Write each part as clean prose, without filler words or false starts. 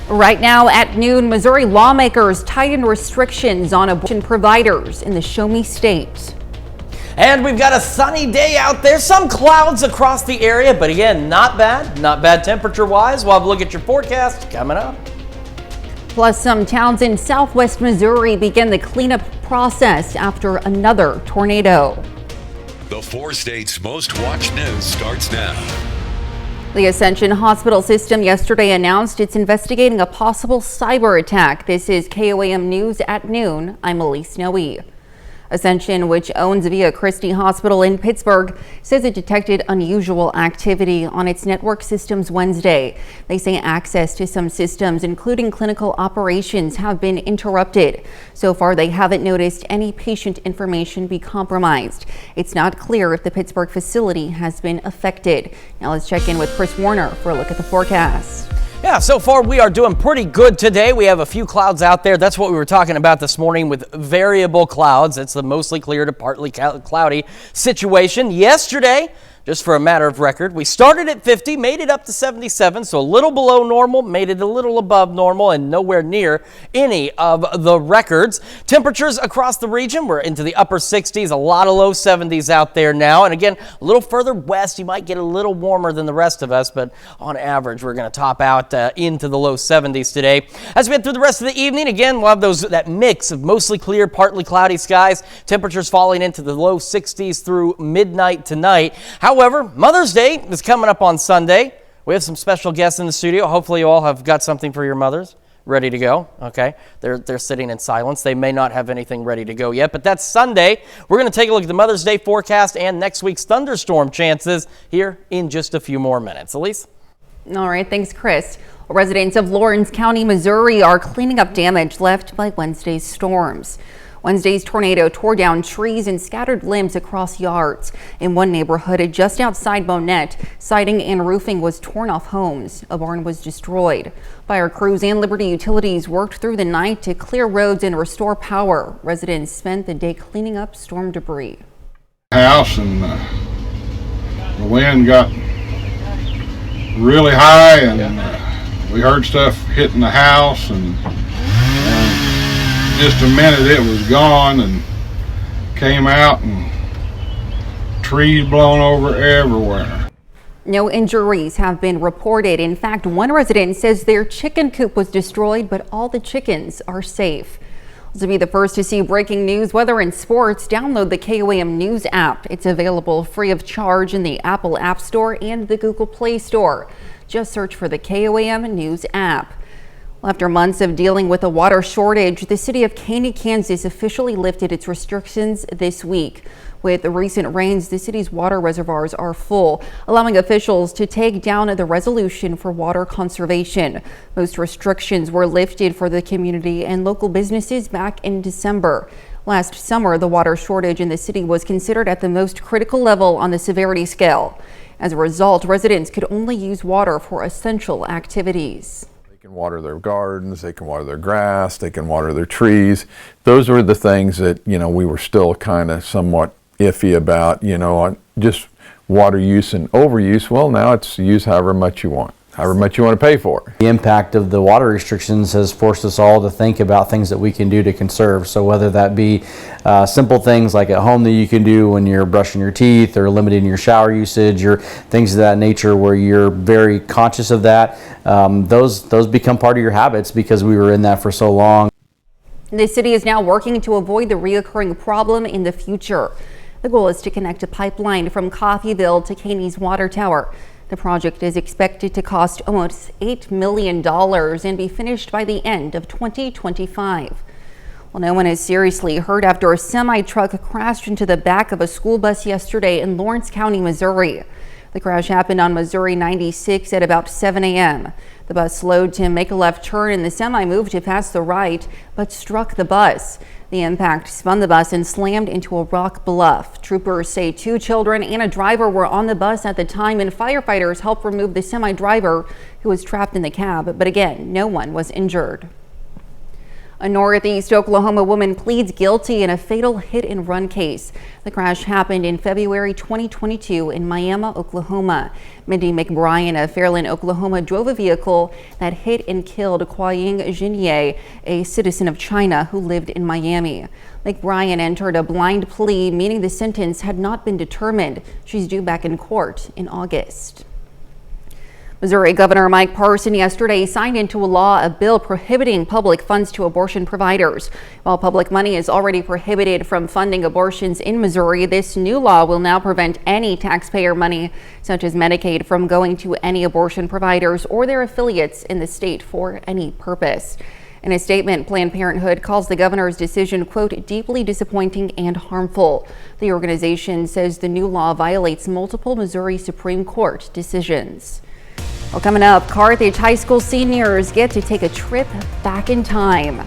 Right now at noon, Missouri lawmakers tighten restrictions on abortion providers in the Show Me state. And we've got a sunny day out there, some clouds across the area, but again, not bad temperature-wise. We'll have a look at your forecast coming up. Plus, some towns in southwest Missouri begin the cleanup process after another tornado. The 4 states' most watched news starts now. The Ascension Hospital System yesterday announced it's investigating a possible cyber attack. This is KOAM News at noon. I'm Elise Noe. Ascension, which owns Via Christi Hospital in Pittsburgh, says it detected unusual activity on its network systems Wednesday. They say access to some systems, including clinical operations, have been interrupted. So far, they haven't noticed any patient information be compromised. It's not clear if the Pittsburgh facility has been affected. Now let's check in with Chris Warner for a look at the forecast. Yeah, so far we are doing pretty good today. We have a few clouds out there. That's what we were talking about this morning with variable clouds. It's the mostly clear to partly cloudy situation. Yesterday, just for a matter of record, we started at 50, made it up to 77, so a little below normal, made it a little above normal, and nowhere near any of the records. Temperatures across the region were into the upper 60s, a lot of low 70s out there now. And again, a little further west, you might get a little warmer than the rest of us, but on average, we're going to top out into the low 70s today. As we head through the rest of the evening, again, we'll have that mix of mostly clear, partly cloudy skies. Temperatures falling into the low 60s through midnight tonight. However, Mother's Day is coming up on Sunday. We have some special guests in the studio. Hopefully you all have got something for your mothers ready to go. Okay, they're sitting in silence. They may not have anything ready to go yet, but that's Sunday. We're going to take a look at the Mother's Day forecast and next week's thunderstorm chances here in just a few more minutes. Elise? All right, thanks, Chris. Residents of Lawrence County, Missouri are cleaning up damage left by Wednesday's storms. Wednesday's tornado tore down trees and scattered limbs across yards. In one neighborhood just outside Monette, siding and roofing was torn off homes. A barn was destroyed. Fire crews and Liberty Utilities worked through the night to clear roads and restore power. Residents spent the day cleaning up storm debris. House and the wind got really high and we heard stuff hitting the house and just a minute it was gone and came out and trees blown over everywhere. No injuries have been reported. In fact, one resident says their chicken coop was destroyed, but all the chickens are safe. To be the first to see breaking news, weather, and sports, download the KOAM News app. It's available free of charge in the Apple App Store and the Google Play Store. Just search for the KOAM News app. After months of dealing with a water shortage, the city of Caney, Kansas officially lifted its restrictions this week. With the recent rains, the city's water reservoirs are full, allowing officials to take down the resolution for water conservation. Most restrictions were lifted for the community and local businesses back in December. Last summer, the water shortage in the city was considered at the most critical level on the severity scale. As a result, residents could only use water for essential activities. They can water their gardens, they can water their grass, they can water their trees. Those were the things that, we were still kind of somewhat iffy about, just water use and overuse. Well, now it's use however much you want to pay for it. The impact of the water restrictions has forced us all to think about things that we can do to conserve. So whether that be simple things like at home that you can do when you're brushing your teeth or limiting your shower usage or things of that nature where you're very conscious of that, those become part of your habits because we were in that for so long. The city is now working to avoid the reoccurring problem in the future. The goal is to connect a pipeline from Coffeyville to Caney's water tower. The project is expected to cost almost $8 million and be finished by the end of 2025. Well, no one is seriously hurt after a semi-truck crashed into the back of a school bus yesterday in Lawrence County, Missouri. The crash happened on Missouri 96 at about 7 a.m. The bus slowed to make a left turn and the semi moved to pass the right, but struck the bus. The impact spun the bus and slammed into a rock bluff. Troopers say 2 children and a driver were on the bus at the time, and firefighters helped remove the semi driver who was trapped in the cab. But again, no one was injured. A Northeast Oklahoma woman pleads guilty in a fatal hit-and-run case. The crash happened in February 2022 in Miami, Oklahoma. Mindy McBrien of Fairland, Oklahoma, drove a vehicle that hit and killed Kuaying Jianye, a citizen of China who lived in Miami. McBrien entered a blind plea, meaning the sentence had not been determined. She's due back in court in August. Missouri Governor Mike Parson yesterday signed into law a bill prohibiting public funds to abortion providers. While public money is already prohibited from funding abortions in Missouri, this new law will now prevent any taxpayer money, such as Medicaid, from going to any abortion providers or their affiliates in the state for any purpose. In a statement, Planned Parenthood calls the governor's decision, quote, deeply disappointing and harmful. The organization says the new law violates multiple Missouri Supreme Court decisions. Well, coming up, Carthage High School seniors get to take a trip back in time.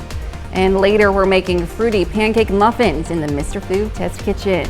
And later, we're making fruity pancake muffins in the Mr. Food Test Kitchen.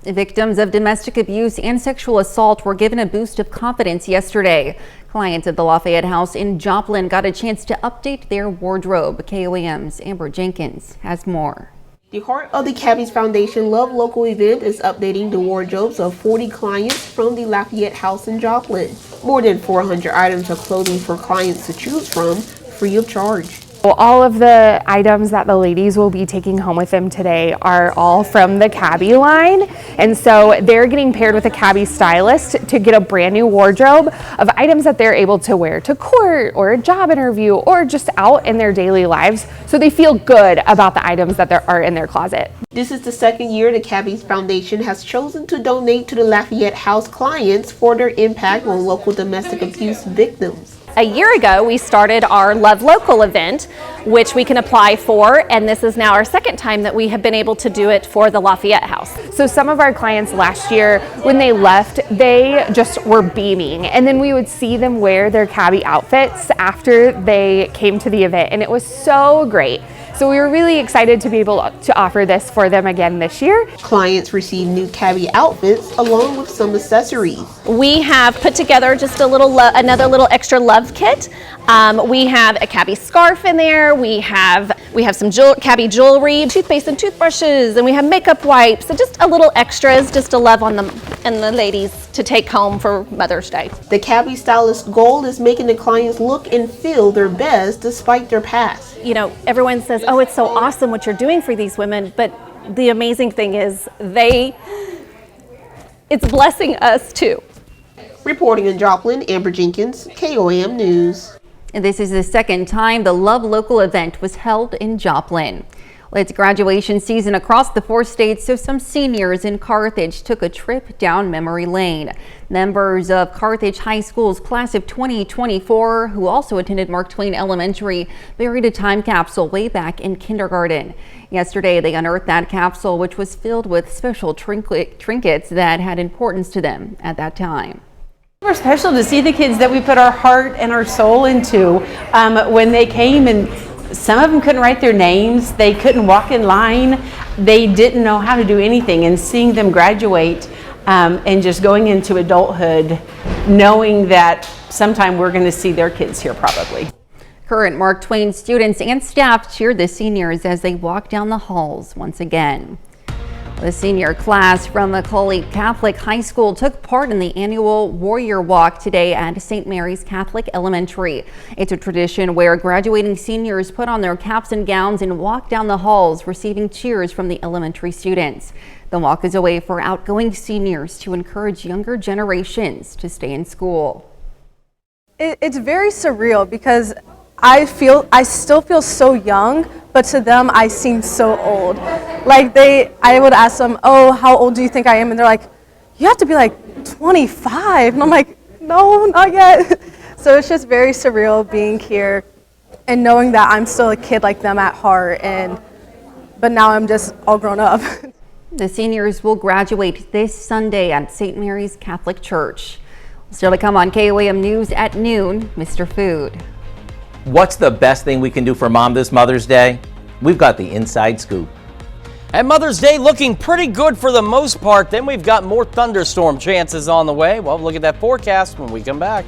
Victims of domestic abuse and sexual assault were given a boost of confidence yesterday. Clients of the Lafayette House in Joplin got a chance to update their wardrobe. KOAM's Amber Jenkins has more. The Heart of the Cabby's Foundation Love Local event is updating the wardrobes of 40 clients from the Lafayette House in Joplin. More than 400 items of clothing for clients to choose from, free of charge. All of the items that the ladies will be taking home with them today are all from the Cabby line, and so they're getting paired with a Cabby stylist to get a brand new wardrobe of items that they're able to wear to court or a job interview or just out in their daily lives, so they feel good about the items that are in their closet. This is the second year the Cabby's Foundation has chosen to donate to the Lafayette House clients for their impact on local domestic abuse victims. A year ago, we started our Love Local event, which we can apply for, and this is now our second time that we have been able to do it for the Lafayette House. So some of our clients last year, when they left, they just were beaming, and then we would see them wear their Cabby outfits after they came to the event, and it was so great. So we were really excited to be able to offer this for them again this year. Clients receive new Cabby outfits along with some accessories. We have put together just another little extra love kit. We have a Cabby scarf in there. We have some Cabby jewelry, toothpaste and toothbrushes, and we have makeup wipes, and just a little extras just to love on them and the ladies to take home for Mother's Day. The Cabby stylist's goal is making the clients look and feel their best despite their past. You know, everyone says, oh, it's so awesome what you're doing for these women, but the amazing thing is it's blessing us too. Reporting in Joplin, Amber Jenkins, KOAM News. And this is the second time the Love Local event was held in Joplin. Well, it's graduation season across the 4 states, so some seniors in Carthage took a trip down memory lane. Members of Carthage High School's class of 2024, who also attended Mark Twain Elementary, buried a time capsule way back in kindergarten. Yesterday, they unearthed that capsule, which was filled with special trinkets that had importance to them at that time. It's special to see the kids that we put our heart and our soul into when they came, and some of them couldn't write their names, they couldn't walk in line, they didn't know how to do anything, and seeing them graduate and just going into adulthood, knowing that sometime we're going to see their kids here probably. Current Mark Twain students and staff cheered the seniors as they walked down the halls once again. The senior class from Macaulay Catholic High School took part in the annual Warrior Walk today at St. Mary's Catholic Elementary. It's a tradition where graduating seniors put on their caps and gowns and walk down the halls, receiving cheers from the elementary students. The walk is a way for outgoing seniors to encourage younger generations to stay in school. It's very surreal because I still feel so young, but to them I seem so old. Like I would ask them, oh, how old do you think I am? And they're like, you have to be like 25. And I'm like, no, not yet. So it's just very surreal being here and knowing that I'm still a kid like them at heart, but now I'm just all grown up. The seniors will graduate this Sunday at St. Mary's Catholic Church. Still to come on KOAM News at noon, Mr. Food. What's the best thing we can do for Mom this Mother's Day? We've got the inside scoop. And Mother's Day looking pretty good for the most part. Then we've got more thunderstorm chances on the way. Well, look at that forecast when we come back.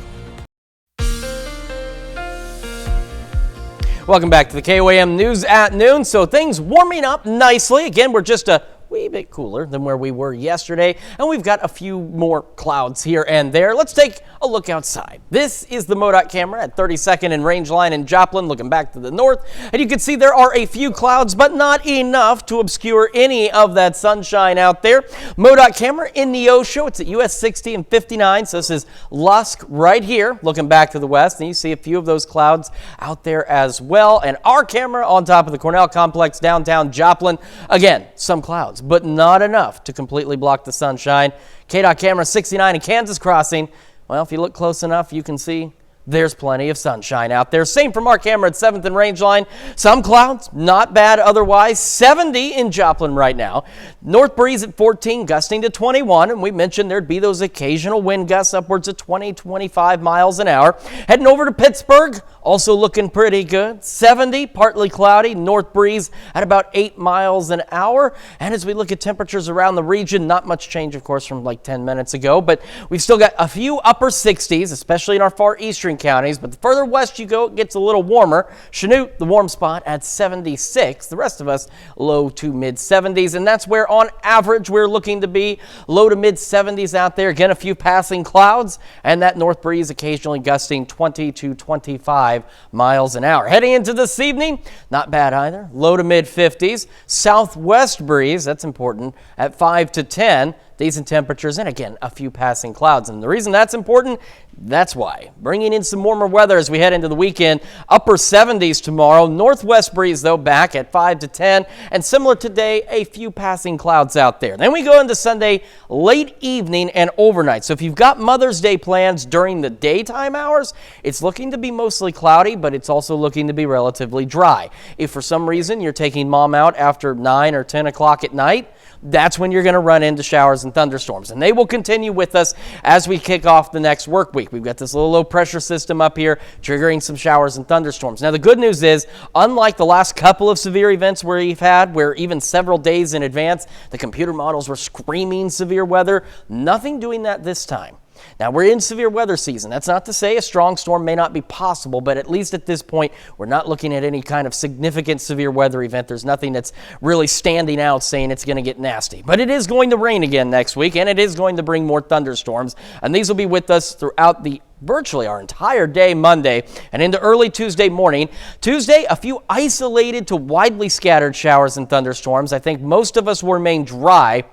Welcome back to the KOAM News at noon. So things warming up nicely. Again, we're just a wee bit cooler than where we were yesterday, and we've got a few more clouds here and there. Let's take a look outside. This is the MoDOT camera at 32nd and Range Line in Joplin, looking back to the north, and you can see there are a few clouds, but not enough to obscure any of that sunshine out there. MoDOT camera in Neosho, it's at US 60 and 59, so this is Lusk right here, looking back to the west, and you see a few of those clouds out there as well. And our camera on top of the Cornell Complex downtown Joplin, again, some clouds, but not enough to completely block the sunshine. KDOT camera 69 in Kansas Crossing. Well, if you look close enough, you can see there's plenty of sunshine out there. Same from our camera at 7th and Range Line. Some clouds, not bad otherwise. 70 in Joplin right now. North breeze at 14, gusting to 21. And we mentioned there'd be those occasional wind gusts upwards of 20, 25 miles an hour. Heading over to Pittsburgh, also looking pretty good. 70, partly cloudy, north breeze at about 8 miles an hour. And as we look at temperatures around the region, not much change, of course, from like 10 minutes ago. But we've still got a few upper 60s, especially in our far eastern counties, but the further west you go, it gets a little warmer. Chanute, the warm spot at 76. The rest of us low to mid 70s, and that's where on average we're looking to be, low to mid 70s out there. Again, a few passing clouds, and that north breeze occasionally gusting 20 to 25 miles an hour. Heading into this evening, not bad either, low to mid 50s. Southwest breeze, that's important, at 5 to 10. Decent temperatures, and again, a few passing clouds. And the reason that's important, that's why. Bringing in some warmer weather as we head into the weekend. Upper 70s tomorrow. Northwest breeze, though, back at 5 to 10. And similar today, a few passing clouds out there. Then we go into Sunday, late evening and overnight. So if you've got Mother's Day plans during the daytime hours, it's looking to be mostly cloudy, but it's also looking to be relatively dry. If for some reason you're taking mom out after 9 or 10 o'clock at night, that's when you're going to run into showers and thunderstorms. And they will continue with us as we kick off the next work week. We've got this little low pressure system up here triggering some showers and thunderstorms. Now, the good news is, unlike the last couple of severe events we've had, where even several days in advance, the computer models were screaming severe weather, nothing doing that this time. Now, we're in severe weather season. That's not to say a strong storm may not be possible, but at least at this point, we're not looking at any kind of significant severe weather event. There's nothing that's really standing out saying it's going to get nasty. But it is going to rain again next week, and it is going to bring more thunderstorms, and these will be with us throughout virtually our entire day Monday and into early Tuesday morning. Tuesday, a few isolated to widely scattered showers and thunderstorms. I think most of us will remain dry.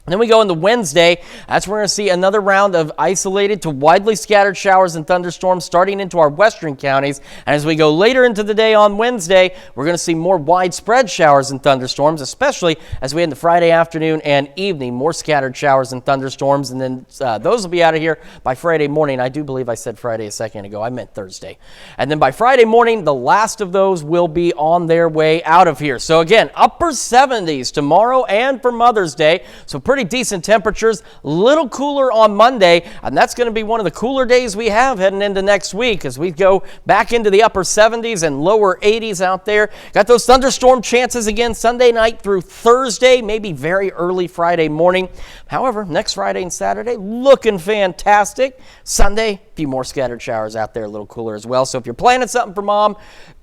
And then we go into Wednesday. That's where we're going to see another round of isolated to widely scattered showers and thunderstorms starting into our western counties. And as we go later into the day on Wednesday, we're going to see more widespread showers and thunderstorms, especially as we head into Friday afternoon and evening, more scattered showers and thunderstorms. And then those will be out of here by Friday morning. I do believe I said Friday a second ago. I meant Thursday. And then by Friday morning, the last of those will be on their way out of here. So again, upper 70s tomorrow and for Mother's Day. So pretty decent temperatures, little cooler on Monday, and that's going to be one of the cooler days we have heading into next week as we go back into the upper 70s and lower 80s out there. Got those thunderstorm chances again Sunday night through Thursday, maybe very early Friday morning. However, next Friday and Saturday, looking fantastic. Sunday, a few more scattered showers out there, a little cooler as well. So if you're planning something for mom,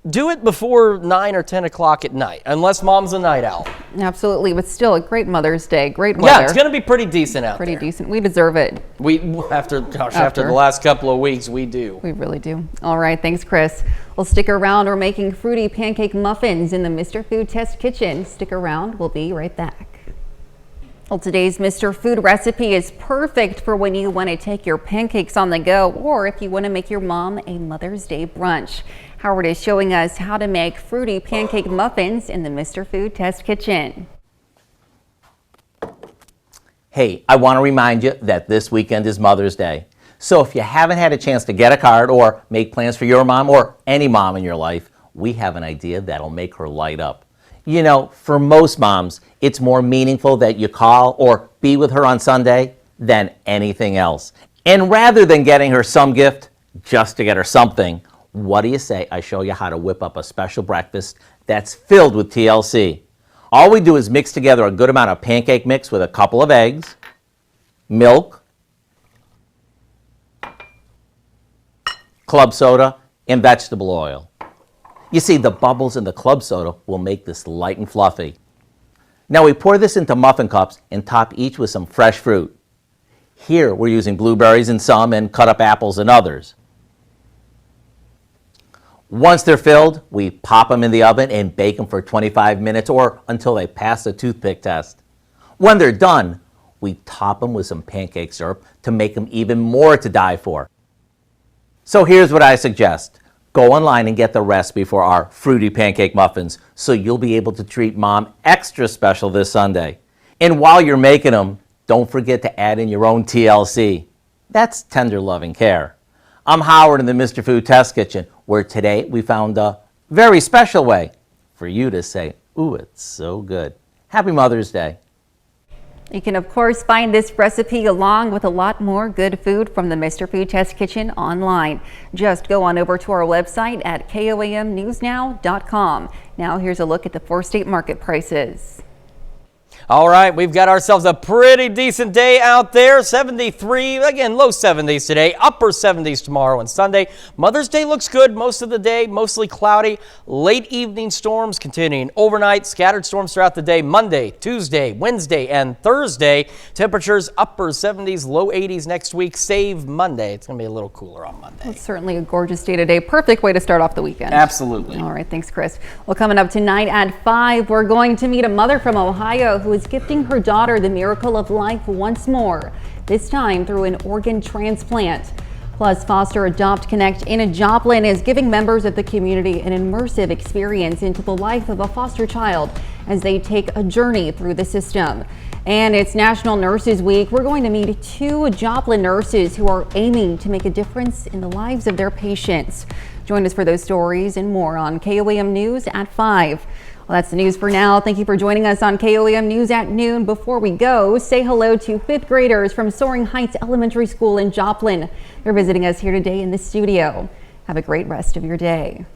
do it before 9 or 10 o'clock at night, unless mom's a night owl. Absolutely, but still a great Mother's Day, great weather. Yeah, it's going to be pretty decent out there. Pretty decent. We deserve it. After the last couple of weeks, we do. We really do. All right, thanks, Chris. Well, stick around. We're making fruity pancake muffins in the Mr. Food Test Kitchen. Stick around. We'll be right back. Well, today's Mr. Food recipe is perfect for when you want to take your pancakes on the go, or if you want to make your mom a Mother's Day brunch. Howard is showing us how to make fruity pancake muffins in the Mr. Food Test Kitchen. Hey, I want to remind you that this weekend is Mother's Day. So if you haven't had a chance to get a card or make plans for your mom or any mom in your life, we have an idea that'll make her light up. You know, for most moms, it's more meaningful that you call or be with her on Sunday than anything else. And rather than getting her some gift just to get her something, What do you say I show you how to whip up a special breakfast that's filled with TLC? All we do is mix together a good amount of pancake mix with a couple of eggs, milk, club soda, and vegetable oil. You see, the bubbles in the club soda will make this light and fluffy. Now we pour this into muffin cups and top each with some fresh fruit. Here we're using blueberries in some and cut up apples in others. Once they're filled, we pop them in the oven and bake them for 25 minutes or until they pass the toothpick test. When they're done, we top them with some pancake syrup to make them even more to die for. So here's what I suggest. Go online and get the recipe for our fruity pancake muffins so you'll be able to treat Mom extra special this Sunday. And while you're making them, don't forget to add in your own TLC. That's tender loving care. I'm Howard in the Mr. Food Test Kitchen, where today we found a very special way for you to say, ooh, it's so good. Happy Mother's Day. You can, of course, find this recipe along with a lot more good food from the Mr. Food Test Kitchen online. Just go on over to our website at KOAMnewsnow.com. Now here's a look at the 4-state market prices. All right, we've got ourselves a pretty decent day out there. 73, again, low 70s today, upper 70s tomorrow and Sunday. Mother's Day looks good most of the day, mostly cloudy. Late evening storms continuing overnight, scattered storms throughout the day. Monday, Tuesday, Wednesday, and Thursday. Temperatures upper 70s, low 80s next week. Save Monday. It's going to be a little cooler on Monday. It's certainly a gorgeous day today. Perfect way to start off the weekend. Absolutely. All right, thanks, Chris. Well, coming up tonight at 5, we're going to meet a mother from Ohio who is gifting her daughter the miracle of life once more, this time through an organ transplant. Plus, Foster Adopt Connect in Joplin is giving members of the community an immersive experience into the life of a foster child as they take a journey through the system. And it's National Nurses Week. We're going to meet 2 Joplin nurses who are aiming to make a difference in the lives of their patients. Join us for those stories and more on KOAM News at 5. Well, that's the news for now. Thank you for joining us on KOAM News at noon. Before we go, say hello to 5th graders from Soaring Heights Elementary School in Joplin. They're visiting us here today in the studio. Have a great rest of your day.